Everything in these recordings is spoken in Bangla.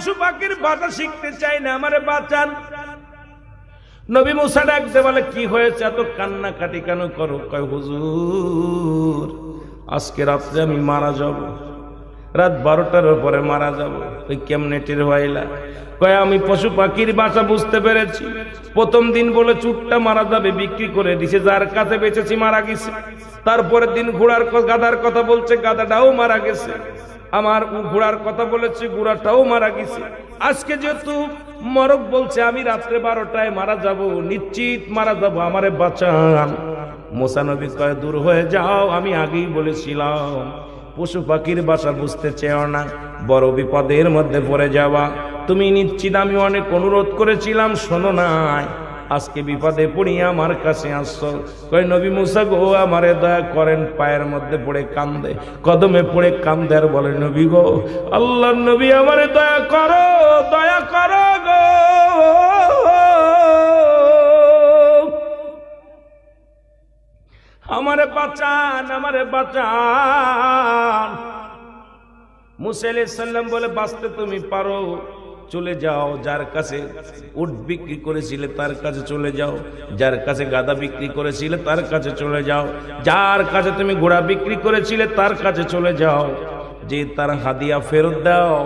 পশু পাখির ভাষা শিখতে চাই না, আমারে বাঁচান। নবী মুসা ডাকতে বলে কি হয়েছে, এত কান্নাকাটি কেন করো? কয় হুজুর আজকে রাত্রে আমি মারা যাব, রাত 12টার পরে মারা যাব। ওই কেমনে টের হইলা? কয় আমি পশু পাখির ভাষা বুঝতে পেরেছি। প্রথম দিন বলে চুটটা মারা যাবে, বিক্রি করে দিছে, যার কাছে বেচেছি মারা গেছে। তারপরের দিন গাদার কথা বলছে, গাদাটাও মারা গেছে। আমার ঘোড়ার কথা বলেছে, ঘোড়াটাও মারা গেছে। আজকে যেহেতু মরক বলছে আমি রাত্রে 12টায় মারা যাব, নিশ্চিত মারা যাব, আমারে বাঁচান। মুসা নবী কয় দূর হয়ে যাও, আমি আগেই বলেছিলাম পশু পাখির ভাষা বুঝতে চেও না, বড় বিপদের মধ্যে পড়ে যাওয়া। তুমি নিশ্চিত আমি অনেক অনুরোধ করেছিলাম, শোনো নাই, আজকে বিপদে পড়িয়া আমার কাছে আসছো। কয় নবী মুসা গো আমারে দয়া করেন। পায়ের মধ্যে পড়ে কান্দে, কদমে পড়ে কান্দে আর বলে নবী গো, আল্লাহর নবী আমারে দয়া করো, দয়া করো গো, আমারে বাঁচান, আমারে বাঁচান। মুসা আলাইহিস সালাম বলে বাঁচতে তুমি পারো, চলে যাও, যার কাছে উট বিক্রি করেছিলে তার কাছে চলে যাও, যার কাছে গাদা বিক্রি করেছিলে তার কাছে চলে যাও, যার কাছে তুমি ঘোড়া বিক্রি করেছিলে তার কাছে চলে যাও, যে তার হাদিয়া ফেরত দাও,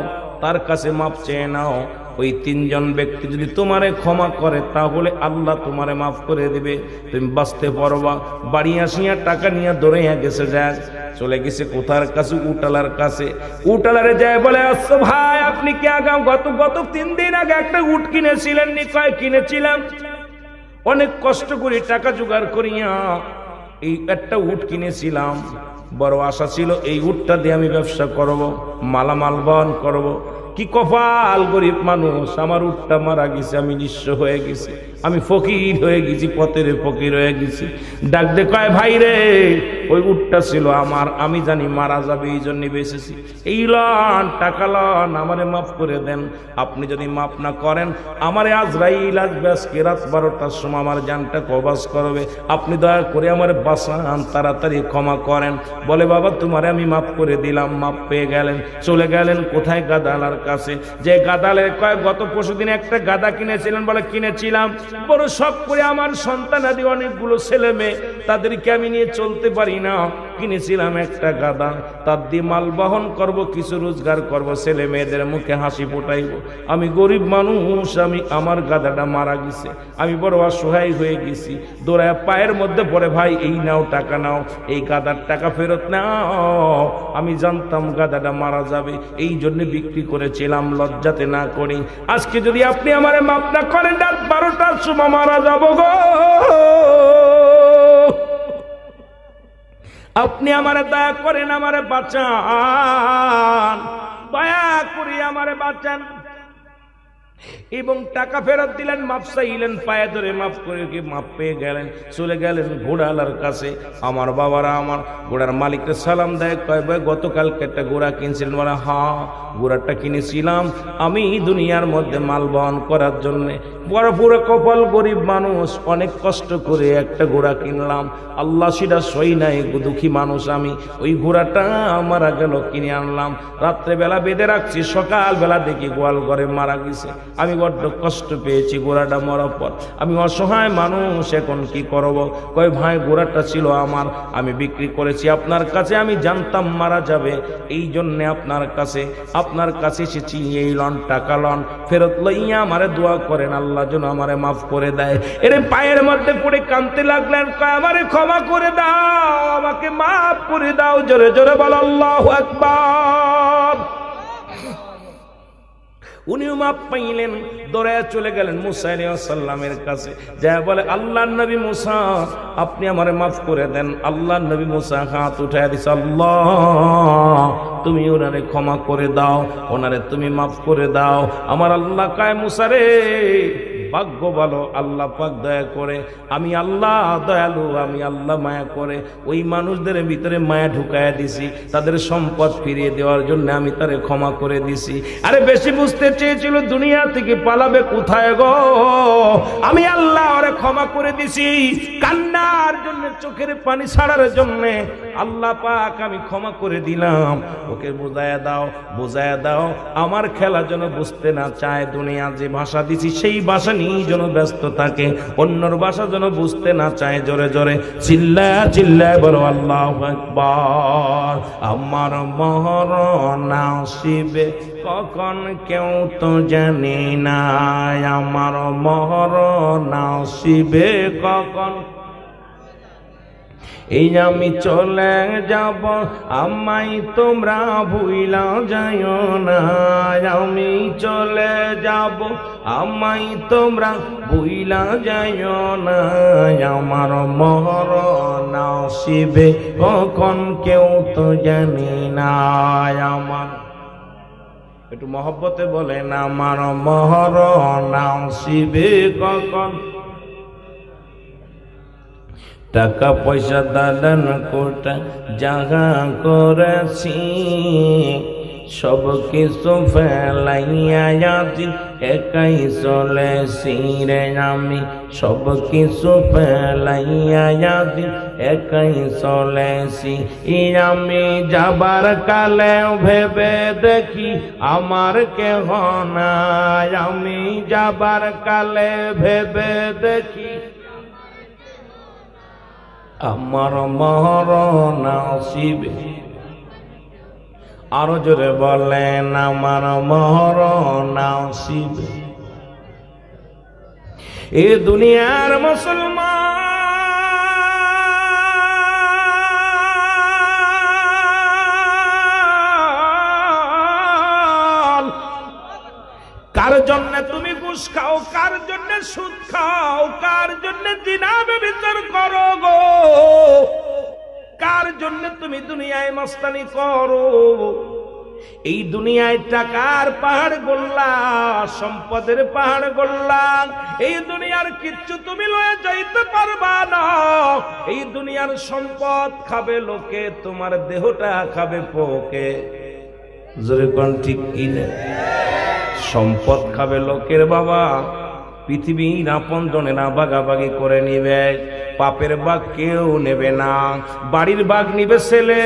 তার কাছে মাপ চেয়ে নাও। ওই 3 জন ব্যক্তি যদি তোমারে ক্ষমা করে তাহলে আল্লাহ তোমারে মাফ করে দিবে, তুমি বাঁচতে পারবা। বাড়ি আসিয়া টাকা নিয়ে দৌড়াইয়া গেছে, যাক চলে গেছে কোথার কাছে? উটালার কাছে। উটালারে যায় বলে আচ্ছা ভাই আপনি কি আগাম গত 3 দিন আগে একটা উট কিনেছিলেন নি? কয় কিনেছিলাম, অনেক কষ্ট করে টাকা জোগাড় করিয়া এই একটা উট কিনেছিলাম, বড় আশা ছিল এই উটটা দিয়ে আমি ব্যবসা করব, মালামাল বহন করব। কি কপাল, গরিব মানুষ, আমার উটটা মারা গেছে, আমি নিঃস্ব হয়ে গেছি, আমি ফকির হয়ে গেছি, পথের ফকির হয়ে গেছি। ডাক দে কয় ভাই রে, ওই উটটা ছিল আমার, আমি জানি মারা যাবে এই জন্য বেঁচেছি, এই লন টাকা লন, আমারে মাফ করে দেন। আপনি যদি মাফ না করেন আমারে আজরাইল আসবে আজকে রাত 12টার সময় আমার জানটা কবজ করবে, আপনি দয়া করে আমারে বাঁচান, তাড়াতাড়ি ক্ষমা করেন। বলে বাবা তোমারে আমি মাফ করে দিলাম। মাফ পেয়ে গেলেন, চলে গেলেন কোথায়? গাদালার কাছে। যে গাদালে কয় গত পরশুদিন একটা গাদা কিনেছিলেন? বলে কিনেছিলাম, বড় শখ করে, আমার সন্তানাদি অনেকগুলো ছেলে মেয়ে, তাদেরকে আমি নিয়ে চলতে পারি না, কিনেছিলাম একটা গাদা, তার দিয়ে মাল বহন করব, কিছু রোজগার করব, ছেলে মেয়েদের মুখে হাসি ফোটাইব। আমি গরিব মানুষ, আমার গাদাটা মারা গেছে, আমি বড় অসহায় হয়ে গেছি। দৌড়ায় পায়ের মধ্যে পড়ে, ভাই এই নাও টাকা নাও, এই গাদার টাকা ফেরত নাও, আমি জানতাম গাদাটা মারা যাবে, এই জন্য বিক্রি করেছিলাম, লজ্জাতে না করি। আজকে যদি আপনি আমারে মাফ না করেন রাত 12টার সময় মারা যাব গো, আপনি আমারে দয়া করেন, আমারে বাঁচান, দয়া করে আমারে বাঁচান। এবং টাকা ফেরত দিলেন, মাপ চাইলেন, পায়ে ধরে মাফ করে কি মাপ পেয়ে গেলেন, চলে গেলেন ঘোড়ালার কাছে। আমার বাবারা আমার ঘোড়ার মালিককে সালাম দেয়, কয় ভাই গতকালকে একটা ঘোড়া কিনছিলেন? বলে হ্যাঁ, ঘোড়াটা কিনেছিলাম আমি দুনিয়ার মধ্যে মাল বহন করার জন্যে। বড় পুরো কপাল, গরিব মানুষ, অনেক কষ্ট করে একটা ঘোড়া কিনলাম, আল্লাহ সেটা সই নাই, দুঃখী মানুষ আমি। ওই ঘোড়াটা মারা গেল, কিনে আনলাম, রাত্রেবেলা বেঁধে রাখছি, সকালবেলা দেখি গোয়াল ঘরে মারা গেছে। আমি বড্ড কষ্ট পেয়েছি ঘোড়াটা মরার পর, আমি অসহায় মানুষ, এখন কি করব? কয় ভাই ঘোড়াটা ছিল আমার, আমি বিক্রি করেছি আপনার কাছে, আমি জানতাম মারা যাবে, এই জন্যে আপনার কাছে এসেছি, এই লন টাকা লন, ফেরত লইয়া আমারে দোয়া করেন, আল্লাহ যেন আমারে মাফ করে দেয়। এর পায়ের মধ্যে পড়ে কাঁদতে লাগলেন, কয় আমারে ক্ষমা করে দাও, আমাকে মাফ করে দাও। জোরে জোরে বল আল্লাহু আকবার। উনিও মাপ পাইলেন, দৌড়ায় চলে গেলেন মুসা আলাইহিস সালামের কাছে, যা বলে আল্লাহর নবী মুসা আপনি আমারে মাফ করে দেন। আল্লাহর নবী মুসা হাত উঠায় দিছে, আল্লাহ তুমি ওনারে ক্ষমা করে দাও, ওনারে তুমি মাফ করে দাও। আমার আল্লাহ কয় মুসা রে, ভাগ্য ভালো, আল্লাহ পাক দয়া করে, আমি আল্লাহ দয়ালু, আমি আল্লাহ মায়া করে ওই মানুষদের ভিতরে মায়া ঢুকায়া দিছি, তাদের সম্পদ ফিরিয়ে দেওয়ার জন্য আমি তারে ক্ষমা করে দিছি। আরে বেশি বুঝতে চেয়েছিল দুনিয়া থেকে পালাবে কোথায় গো, আমি আল্লাহ ওরে ক্ষমা করে দিছি, কান্নার জন্য চোখের পানি ছাড়ার জন্য আল্লাহ পাক আমি ক্ষমা করে দিলাম, ওকে বুঝায়া দাও, বুঝায়া দাও, আমার খেলা যেন বুঝতে না চায়, দুনিয়া যে ভাষা দিছি সেই ভাষা নিয়ে যেন ব্যস্ত থাকে, অন্যর ভাষা যেন বুঝতে না চায়। জোরে জোরে চিল্লায় চিল্লায় বলো আল্লাহু আকবার। আমার মরণ আসিবে কখন কেউ তো জানি না, আমার মরণ আসিবে কখন, এই আমি চলে যাব, আমায় তোমরা ভুইলা যাইও না, আমি চলে যাব, আমায় তোমরা ভুইলা যাইও না, আমার মরণ আসিবে কখন কেউ তো জানি না। আমার একটু মহব্বতে বলেন, আমার মরণ আসিবে কখন। টাকা পয়সা দালান কোটা জাগা করেছি, সব কিছু ফেলাইয়া আজি একাই চলেছি রে আমি, সব কিছু ফেলাইয়া আজি একাই চলেছি। আমি যাবার কালে ভেবে দেখি আমার কেহ নাই, আমি যাবার কালে ভেবে দেখি আমার মরণ আসিবে। আরো জোরে বলেন, আমার মরণ আসিবে। এ দুনিয়ার মুসলমান, কার জন্য তুমি ঘুষ খাও, কার জন্য সুদ খাও, কার জন্য জিনা ব্যভিচার করো গো, কার জন্য তুমি দুনিয়ায় মস্তানি করো। এই দুনিয়ায় টাকার পাহাড় গড়লা, সম্পদের পাহাড় গড়লা, এই দুনিয়ার কিচ্ছু তুমি লয়ে যাইতে পারবা না। এই দুনিয়ার সম্পদ খাবে লোকে, তোমার দেহটা খাবে পোকে। জোরে কোন ঠিক কিনা? সম্পদ খাবে লোকের বাবা, পৃথিবীর আপন জনেরা ভাগাভাগি করে নিবে, পাপের ভাগ কেউ নেবে না। বাড়ির ভাগ নিবে ছেলে,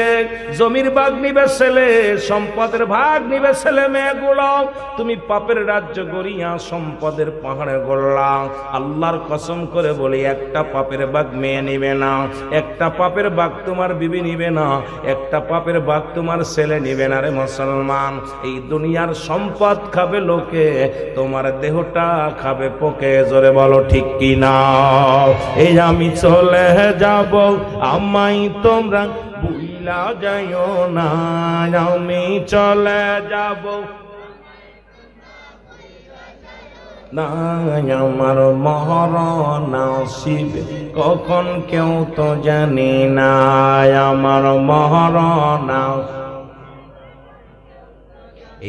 জমির ভাগ নিবে ছেলে, সম্পদের ভাগ নিবে ছেলে মেয়েগুলো। তুমি পাপের রাজ্য গড়িয়া সম্পদের পাহাড়ে গড়লা। আল্লাহর কসম করে বলি, একটা পাপের ভাগ মেয়ে নিবে না, একটা পাপের ভাগ তোমার বিবি নিবে না, একটা পাপের ভাগ তোমার ছেলে নিবে না রে মুসলমান। এই দুনিয়ার সম্পদ খাবে লোকে, তোমার দেহটা খাবে পোকে। জোরে বলো ঠিক কিনা? এই আমি চলে যাব, আমায় তোমরা ভুইলা যাইও না, আমি চলে যাব না, আমার মরণ আসিবে কখন কেউ তো জানি না, আমার মরণ।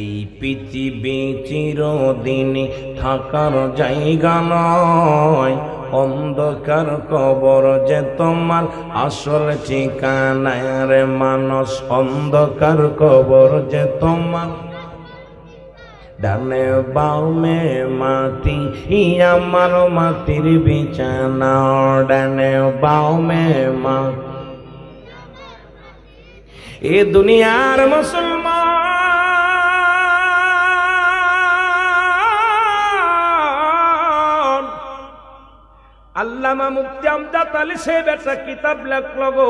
এই পৃথিবী চিরদিন থাকার জায়গা নয়, অন্ধকার কবর যে তোমার আসল ঠিকানা রে মানুষ, অন্ধকার কবর যে তোমার। ডানে বামে মাটি, আমার মাটির বিছানা, ডানে বামে মাটি। এ দুনিয়ার মুসলমান, আল্লামা মুফতি আমজাদ আলী সাহেব একটা কিতাব লেখলো গো,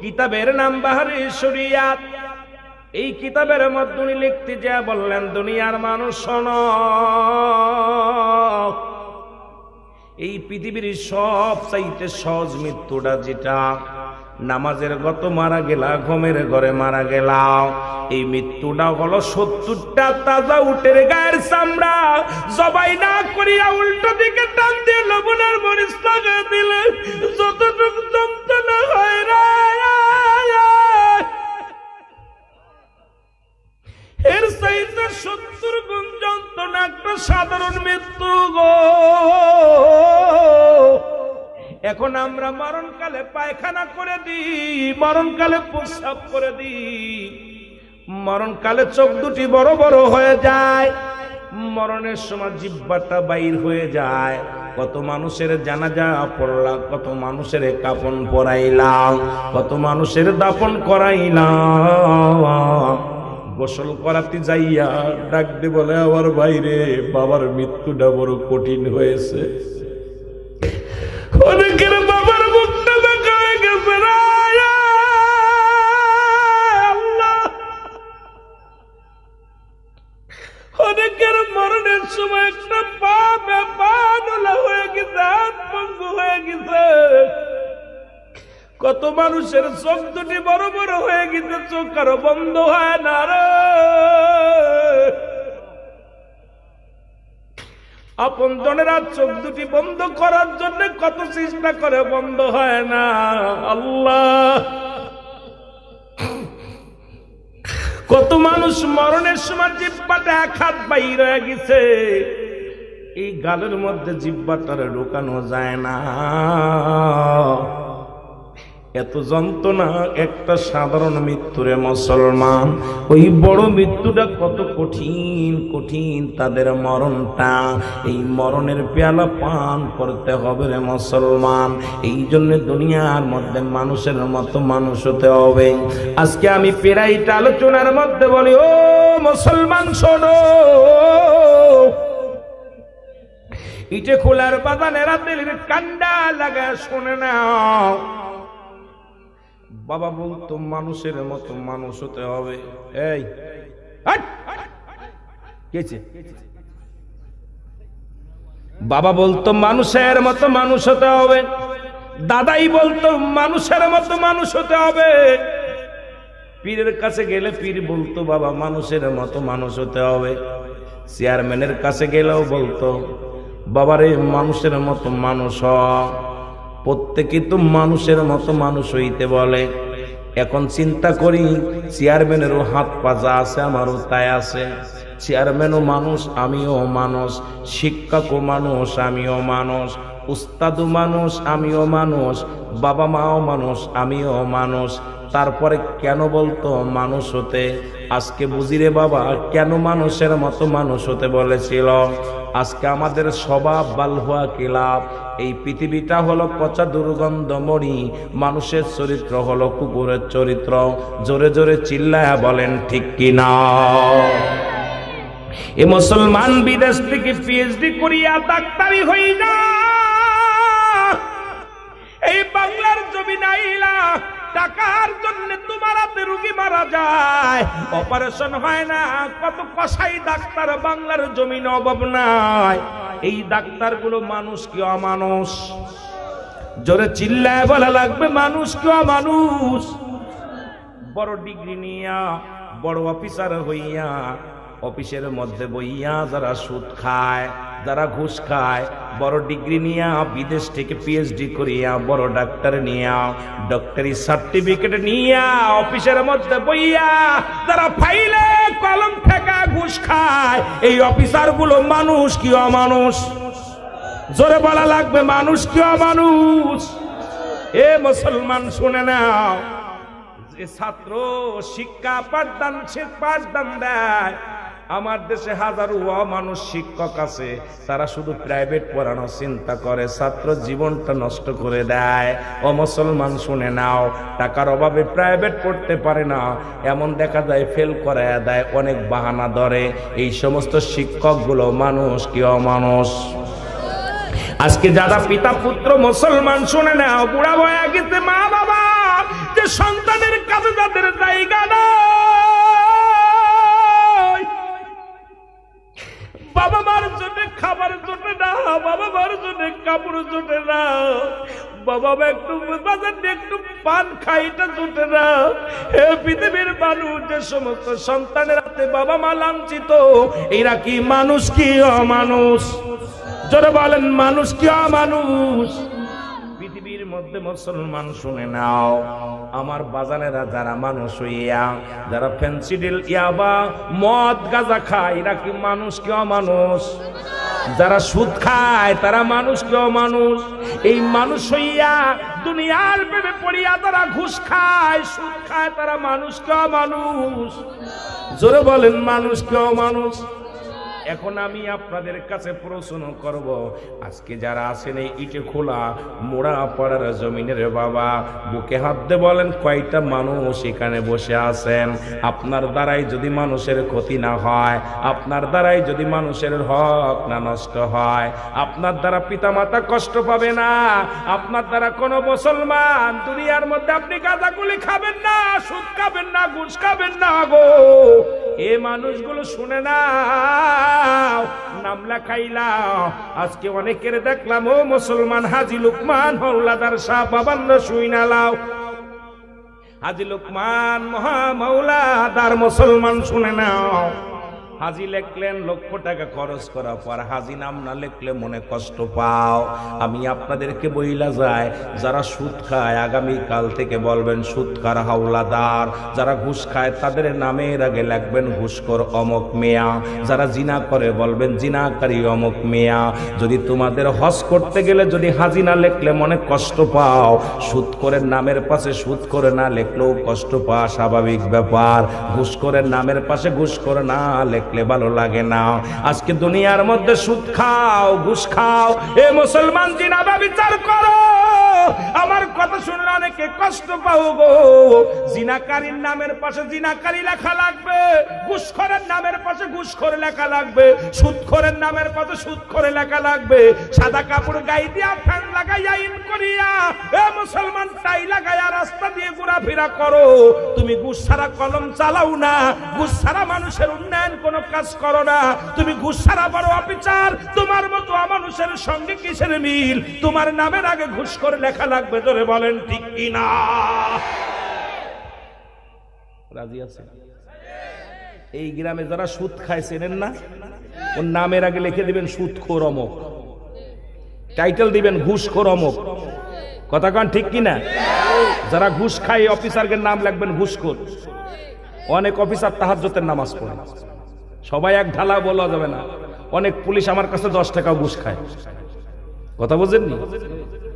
কিতাবের নাম বাহারে শরিয়াত। এই কিতাবের মধ্যে উনি লিখতে যা বললেন, দুনিয়ার মানুষ শোনো, এই পৃথিবীর সব চাইতে সহজ মৃত্যুটা যেটা, নামাজের গত মারা গেলা, ঘুমের ঘরে মারা গেলা, এই মৃত্যুটা হলো 70টা তাজা উটের গায়ের চামড়া জবাই না করিয়া উল্টো দিকে টান দিয়ে লবণের মরিচ লাগিয়ে দিলে যতটুকু যন্ত্রণা হয় রে, এর চাইতে 70 গুণ যন্ত্রণা একটা সাধারণ মৃত্যু গো। এখন আমরা মরণকালে পায়খানা করে দিই, মরণকালে প্রস্রাব করে দিই, মরণকালে চোখ দুটি বড় বড় হয়ে যায়, মরণের সময় জিহ্বাটা বাইর হয়ে যায়, কত মানুষের জানাজা পড়লাম, কত মানুষের কাফন পরাইলাম, কত মানুষের দাফন করাইলাম। গোসল করাতে যাইয়া ডাক দে বলে, আমার ভাইরে বাবার মৃত্যুটা বড় কঠিন হয়েছে। অনেকের বাবার মুখটা দেখা হয়ে গেছে না আল্লাহ, অনেকের মরণের সময় একটা পা বেপানুলা হয়ে গেছে, হাত পঙ্গু হয়ে গেছে। কত মানুষের চোখ দুটি বড় বড় হয়ে গেছে, চোখ কারো বন্ধ হয় না রে। আপন জনেরা চোখ দুটি বন্ধ করার জন্য কত চেষ্টা করে, বন্ধ হয় না। আল্লাহ, কত মানুষ মরণের সময় জিহ্বাটা এক হাত বাইর হয়ে গেছে, এই গালের মধ্যে জিহ্বাটারে ঢোকানো যায় না। এত যন্ত্রণা একটা সাধারণ মৃত্যুরে মুসলমান, ওই বড় মৃত্যুটা কত কঠিন কঠিন তাদের মরণটা। এই মরণের পেয়ালা পান করতে হবে রে মুসলমান। এই জন্য দুনিয়ার মধ্যে মানুষের মতো মানুষ হতে হবে। আজকে আমি পেরাইটা আলোচনার মধ্যে বলি, ও মুসলমান শোনো, ইটে খোলার বাগানে রাতের কান্ডা লাগা শোনে না। বাবা বলতো মানুষের মতো মানুষ হতে হবে। এই বাবা বলতো মানুষের মতো মানুষ হতে হবে, দাদাই বলতো মানুষের মতো মানুষ হতে হবে। পীরের কাছে গেলে পীর বলতো বাবা মানুষের মতো মানুষ হতে হবে। চেয়ারম্যানের কাছে গেলেও বলতো বাবারে মানুষের মতো মানুষ হ। প্রত্যেকে তো মানুষের মতো মানুষ হইতে বলে। এখন চিন্তা করি, চেয়ারম্যানেরও হাত পাজা আছে, আমারও তাই আছে। চেয়ারম্যানও মানুষ, আমিও মানুষ। শিক্ষকও মানুষ, আমিও মানুষ। উস্তাদও মানুষ, আমিও মানুষ। বাবা মাও মানুষ, আমিও মানুষ। তারপরে কেন বলতো মানুষ হতে? আজকে বুঝিরে বাবা কেন মানুষের মতো মানুষ হতে বলেছিল। আজকে আমাদের স্বভাব বালহুয়া কিলাপ। এই পৃথিবীটা হলো পচা দুর্গন্ধময়ী, মানুষের চরিত্র হলো কুকুরের চরিত্র। জোরে জোরে চিল্লায়া বলেন ঠিক কিনা? এ মুসলমান বিদেশ থেকে পিএইচডি করিয়া ডাক্তারি হই না, এই বাংলার জমিন আইলা টাকার জন্য তোমার হাতে রোগী মারা যায়, অপারেশন হয় না। কত কসাই ডাক্তার বাংলার জমিন অভাব নাই। এই ডাক্তারগুলো মানুষ কি অমানুষ? জোরে চিল্লায় বলা লাগবে, মানুষ কি অমানুষ? বড় ডিগ্রি নিয়া, বড় অফিসার হইয়া, অফিসের মধ্যে বইয়া যারা সুদ খায়, যারা ঘুষ খায়, বড় ডিগ্রি নিয়া, বিদেশ থেকে পিএইচডি করিয়া, বড় ডাক্তার নিয়া, ডক্টরি সার্টিফিকেট নিয়া, অফিসের মধ্যে বইয়া যারা ফাইলে কলম ঠেকা ঘুষ খায়, এই অফিসার গুলো মানুষ কি অমানুষ? জোরে বলা লাগবে, মানুষ কি অমানুষ? এ মুসলমান শুনে নাও, যে ছাত্র শিক্ষা পাঠদান সে পাঠদান দেয়, আমার দেশে হাজারো অমানুষ শিক্ষক আছে, তারা শুধু প্রাইভেট পড়ানো চিন্তা করে, ছাত্র জীবনটা নষ্ট করে দেয়। ও মুসলমান শুনে নাও, টাকার অভাবে প্রাইভেট পড়তে পারে না, এমন দেখা যায় ফেল করায় দেয়, অনেক বাহানা ধরে। এই সমস্ত শিক্ষকগুলো মানুষ কি অমানুষ? আজকে যারা পিতা পুত্র মুসলমান শুনে নাও, বুড়া হয়ে গেছে মা বাবা, যে সন্তানের কাছে যাদের জায়গা নাই, বাবা মার জন্য খাবার জোটে না, বাবা মার জন্য কাপড় জোটে না, বাবা মা একটু বাজার একটু পান খাইটা জোটে না। হে পৃথিবীর মানুষ, যে সমস্ত সন্তানের হাতে বাবা মা লাঞ্ছিত, এরা কি মানুষ কি অমানুষ? জোরে বলেন, মানুষ কি অমানুষ? পৃথিবীর মধ্যে মুসলমান শুনে নাও, আমার বাজানেরা যারা মানুষ হইয়া, যারা ফেন্সিডিল ইয়াবা মদ গাঁজা খায়, এরা কি মানুষ কি অমানুষ? যারা সুদ খায় তারা মানুষ কি অমানুষ? এই মানুষ হইয়া দুনিয়ার প্রেমে পড়িয়া যারা ঘুষ খায়, সুদ খায়, তারা মানুষ কি অমানুষ? জোরে বলেন, মানুষ কি অমানুষ? এখন আমি আপনাদের কাছে প্রশ্ন করব, আজকে যারা আছেন এই ইটে খোলা মোড়া পাড়ার জমিনের বাবা, বুকে হাত দিয়ে বলেন কয়টা মানুষ এখানে বসে আছেন? আপনার দ্বারাই যদি মানুষের ক্ষতি না হয়, আপনার দ্বারাই যদি মানুষের হক না নষ্ট হয়, আপনার দ্বারা পিতামাতা কষ্ট পাবে না, আপনার দ্বারা কোনো মুসলমান দুনিয়ার মধ্যে আপনি গাঁজাগুলি খাবেন না, সুদ খাবেন না, ঘুষ খাবেন না গো। এ মানুষগুলো শুনে না, নাম লেখাইলাও। আজকে অনেকের দেখলাম ও মুসলমান হাজী লুকমান হৌলাদার সাহেব বাবান্ন শুইনা লাও। হাজী লুকমান মহা মৌলাদার মুসলমান শুনে নাও। হাজি লিখলেন লক্ষ টাকা খরচ করার পর হাজি নাম না লিখলে মনে কষ্ট পাও। আমি আপনাদেরকে বইলা যায়, যারা সুদ খায় আগামীকাল থেকে বলবেন সুদকার হাওলাদার, যারা ঘুষ খায় তাদের নামের আগে লিখবেন ঘুষখোর অমক মিয়া, যারা জিনা করে বলবেন জিনাকারী অমক মিয়া। যদি তোমাদের হজ করতে গেলে যদি হাজি না লিখলে মনে কষ্ট পাও, সুদখোরের নামের পাশে সুদখোর না লিখলেও কষ্ট পাওয়া স্বাভাবিক ব্যাপার। ঘুষখোরের নামের পাশে ঘুষখোর না লিখলে ভালো লাগে না। আজকে দুনিয়ার মধ্যে সুদ খাও, ঘুষ খাও, এ মুসলমান জিনাবা বিচার করো। আমার কথা শুনলে অনেকে কষ্ট পাও গো। জিনাকারীর নামের পাশে জিনাকারী লেখা লাগবে, ঘুষখোরের নামের পাশে ঘুষখোর লেখা লাগবে, সুদখোরের নামের পাশে সুদখোর লেখা লাগবে। সাদা কাপড় গায়ে দিয়া ফ্যান লাগাইয়া ইন করিয়া এ মুসলমান টাই লাগাইয়া রাস্তা দিয়ে ঘোরাফেরা করো। তুমি ঘুষ ছাড়া কলম চালাও না, ঘুষ ছাড়া মানুষের উন্নয়ন কোনো কাজ করো না। তুমি ঘুষ ছাড়া বড় অবিচার, তোমার মতো মানুষের সঙ্গে কিসের মিল? তোমার নামের আগে ঘুষখোর লেখা লাগবে। জোরে বলেন ঠিক কিনা? রাজি আছে? এই গ্রামে যারা সুদ খায় চেনেন না, ওর নামের আগে লিখে দিবেন সুদখোর অমক, টাইটেল দিবেন ঘুষখোর অমক। কথা কন ঠিক কিনা? যারা ঘুষ খায় অফিসারের নাম লিখবেন ঘুষখোর। অনেক অফিসার তাহাজ্জুদের নামাজ পড়ে, সবাই এক ঢালা বলা যাবে না। অনেক পুলিশ আমার কাছে 10 টাকা ঘুষ খায়। কথা বুঝেননি?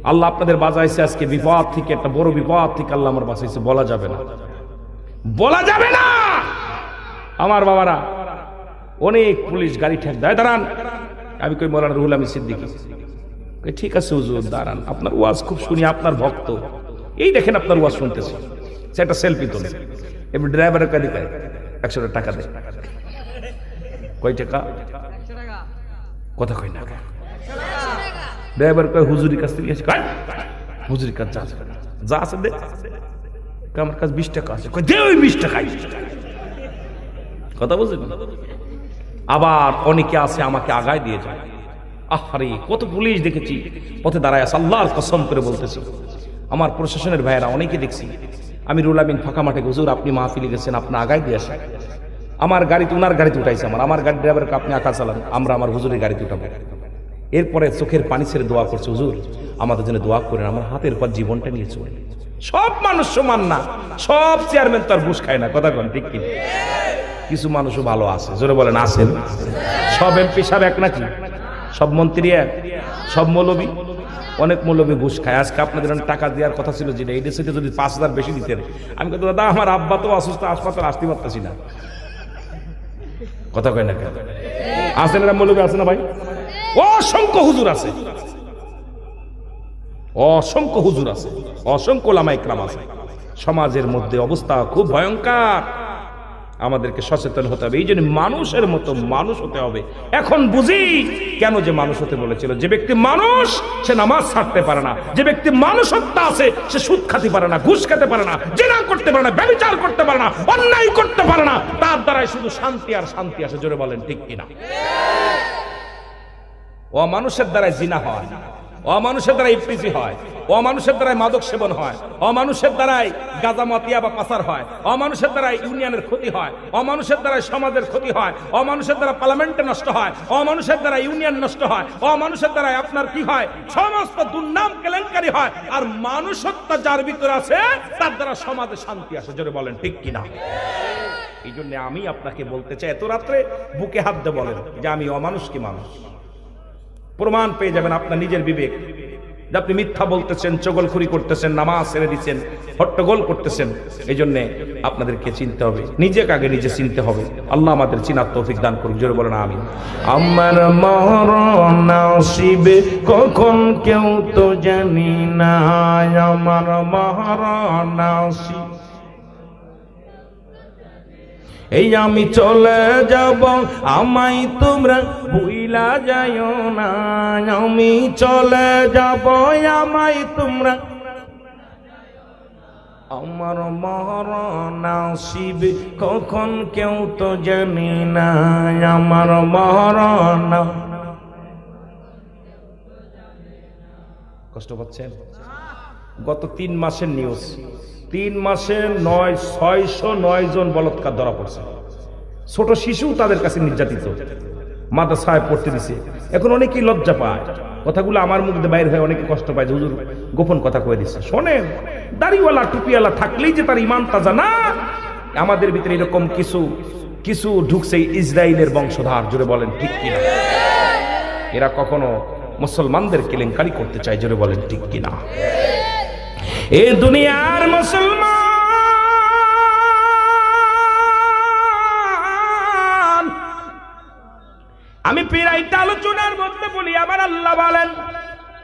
আল্লাহ আপনাদের বাঁচাইছে আজকে বিপদ থেকে, একটা বড় বিপদ থেকে আল্লাহ আমার বাঁচাইছে। বলা যাবে না, বলা যাবে না। আমার বাবারা, অনেক পুলিশ গাড়ি ঠেক দেয়, দাঁড়ান। আমি কই মৌলানা রুহুল আমিন সিদ্দিকী, ঠিক আছে হুজুর দাঁড়ান, আপনার ওয়াজ খুব শুনি, আপনার ভক্ত, এই দেখেন আপনার ওয়াজ শুনতেছি, সেটা সেলফি তোলে। এবার ড্রাইভারের কাছে 100 টাকা দেয়। কয় টাকা? কথা কয় না। ড্রাইভার কয় হুজুরির কাছ থেকে হুজুরির কাছে যা আছে দে। আমার কাছে 20 টাকা আছে। কয় দে ওই 20 টাকাই। কথা বুঝলেন? আবার অনেকে আছে আমাকে আগায় দিয়ে যায়। আহারে কত পুলিশ দেখেছি পথে দাঁড়ায় আছে, আল্লাহর কসম করে বলতেছি। আমার প্রশাসনের ভাইয়েরা অনেকে দেখছি। আমি রুহুল আমিন ফাঁকা মাঠে, হুজুর আপনি মাহফিলে গেছেন, আপনি আগায় দিয়ে আসেন। আমার গাড়িতে, ওনার গাড়িতে উঠাইছে, আমার গাড়ি ড্রাইভারকে আপনি আঁকা চালান, আমরা আমার হুজুরের গাড়িতে উঠাবো। এরপরে চোখের পানি ছেড়ে দোয়া করছে, হুজুর আমাদের জন্য দোয়া করেন, আমার হাতের পর জীবনটা নিয়ে চলে। সব মানুষ সমান না, সব চেয়ারম্যান তো আর ঘুষ খায় না। কথা কন ঠিক কি? কিছু মানুষও ভালো আছে। জোরে বলেন আছেন? সব এমপি সাহেব এক নাকি? সব মন্ত্রী এক? সব মৌলবী? অনেক মৌলবী ঘুষ খায়। আজকে আপনাদের টাকা দেওয়ার কথা ছিল, যেটা এই দেশে যদি 5000 বেশি দিতেন। আমি কত দাদা আমার আব্বা তো অসুস্থ, হাসপাতাল আসতে পারতেছি না। কথা কয় না কেন? আছেন এরা মৌলবী, আছে না ভাই? অসংখ্য হুজুর আছে, অসংখ্য হুজুর আছে, অসংখ্য ওলামা ইকরাম আছে। সমাজের মধ্যে অবস্থা খুব ভয়ঙ্কর। আমাদেরকে সচেতন হতে হবে। এই জন্য মানুষের মতো মানুষ হতে হবে। এখন বুঝি কেন যে মানুষ হতে বলেছিল। যে ব্যক্তি মানুষ সে নামাজ ছাড়তে পারে না, যে ব্যক্তি মানুষত্ব আছে সে সুদ খেতে পারে না, ঘুষ খেতে পারে না, জিনা করতে পারে না, ব্যভিচার করতে পারে না, অন্যায় করতে পারে না। তার দ্বারাই শুধু শান্তি আর শান্তি আসে। জোরে বলেন ঠিক কিনা? অমানুষের দ্বারাই জিনা হয়, অমানুষের দ্বারাই ইফতিজি হয়, অমানুষের দ্বারাই মাদক সেবন হয়, অমানুষের দ্বারাই গাঁজা মাতিয়া বা পাচার হয়, অমানুষের দ্বারাই ইউনিয়নের ক্ষতি হয়, অমানুষের দ্বারাই সমাজের ক্ষতি হয়, অমানুষের দ্বারা পার্লামেন্টে নষ্ট হয়, অমানুষের দ্বারা ইউনিয়ন নষ্ট হয়, অমানুষের দ্বারাই আপনার কি হয়? সমস্ত দুর্নাম কেলেঙ্কারি হয়। আর মানুষত্ব যার ভিতরে আছে তার দ্বারা সমাজে শান্তি আসে। জোরে বলেন ঠিক কিনা? এই জন্য আমি আপনাকে বলতে চাই, এত রাত্রে বুকে হাত দিয়ে বলেন যে আমি অমানুষ কি মানুষ। প্রমাণ পেয়ে যাবেন আপনার নিজের বিবেক। যে আপনি মিথ্যা বলতেছেন, চগলখুরি করতেছেন, নামাজ ছেড়ে দিচ্ছেন, হট্টগোল করতেছেন। এই জন্যে আপনাদেরকে চিনতে হবে, নিজেকে আগে নিজে চিনতে হবে। আল্লাহ আমাদের চিনার তৌফিক দান করুক, জোরে বলেন আমিন। আমার মরণ নসিবে কখন কেউ তো জানি না, আমার মরণ নসিব এই আমি চলে যাব, আমায় তোমরা ভুইলা যাইও না, আমি চলে যাব, আমায় তোমরা, আমার মরণ নসিব কখন কেউ তো জানি না, আমার মরণ। কষ্ট পাচ্ছেন? গত 3 মাসের নিউজ, 3 মাসে 609 জন বলাৎকার ধরা পড়ছে। ছোট শিশু তাদের কাছে নির্যাতিত, মাদ্রাসায় পড়তে দিছে। এখন অনেকেই লজ্জা পায়, কথাগুলো আমার মুখ দিয়ে বাইর হয়ে অনেকে কষ্ট পায় যে হুজুর গোপন কথা কয়ে দিচ্ছে। শোনেন, দাড়িওয়ালা টুপিওয়ালা থাকলেই যে তার ইমান তাজা না। আমাদের ভিতরে এরকম কিছু ঢুকছে ইসরায়েলের বংশধর, জোরে বলেন ঠিক কিনা? এরা কখনো মুসলমানদের কেলেঙ্কারি করতে চায়, জোরে বলেন ঠিক কিনা? এই দুনিয়ার মুসলমান, আমি পিরাইটা আলোচনার মধ্যে বলি, আমার আল্লাহ বলেন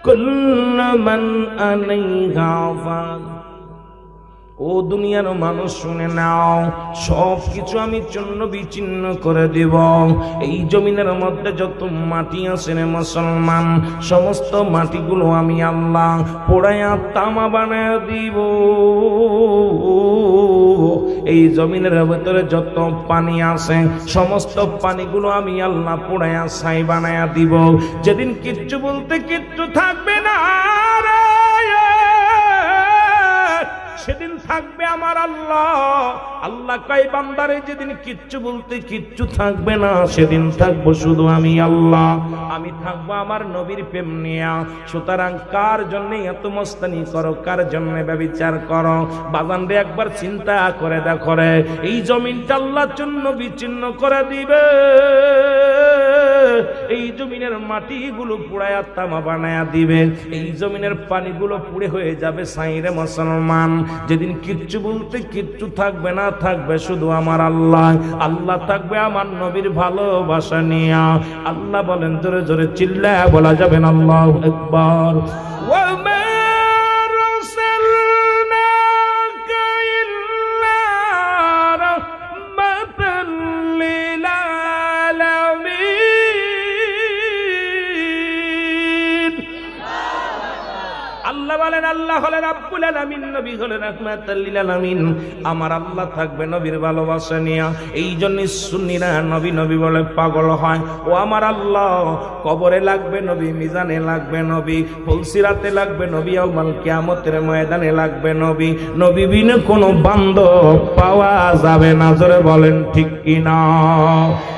কুল্লু মান আলাইহা ফান। ও দুনিয়ার মানুষ শুনে নাও, সব কিছু আমি চূর্ণ বিচ্ছিন্ন করে দেব। এই জমিনের মধ্যে যত মাটি আছে রে মুসলমান, সমস্ত মাটিগুলো আমি আল্লাহ পোড়াইয়া তামা বানায় দিব। এই জমিনের ভিতরে যত পানি আছে, সমস্ত পানিগুলো আমি আল্লাহ পোড়াইয়া ছাই বানায়া দিব। যেদিন কিচ্ছু বলতে কিচ্ছু থাকবে না রে, সেদিন থাকবে আমার আল্লাহ। আল্লাহ কয় বান্দারে, যেদিন কিচ্ছু বলতে কিচ্ছু থাকবে না, সেদিন থাকবো শুধু আমি আল্লাহ। আমি থাকবো আমার নবীর প্রেম নিয়া। সুতরাং কার জন্য এত মস্তানি করো, কার জন্য ব্যভিচার করো? বাজান রে, একবার চিন্তা করে দেখো রে, এই জমিনটা আল্লাহর জন্য বিচ্ছিন্ন করে দিবে। এই জমিনের মাটিগুলো পুড়ায়া তামা বানায়া দিবে, এই জমিনের পানিগুলো পুড়ে হয়ে যাবে ছাই রে মুসলমান। যেদিন কিচ্ছু বলতে কিচ্ছু থাকবে না, থাকবে শুধু আমার আল্লাহ। আল্লাহ থাকবে আমার নবীর ভালোবাসা নিয়া। আল্লাহ বলেন, জোরে জোরে চিল্লায়া বলা যাবে না আল্লাহু আকবার। আল্লাহ হলেন রাব্বুল আলামিন, নবী হলেন রাহমাতুল লিল আলামিন। আমার আল্লাহ থাকবে নবীর ভালোবাসা নিয়া। এই জন্য সুন্নিরা নবী নবী বলে পাগল হয়। ও আমার আল্লাহ, কবরে লাগবে নবী, মিজানে লাগবে নবী, ফুলসিরাতে লাগবে নবী, ইয়াউমাল কিয়ামতের ময়দানে লাগবে নবী। নবী বিনে কোনো বান্ধব পাওয়া যাবে না, জোরে বলেন ঠিক কিনা?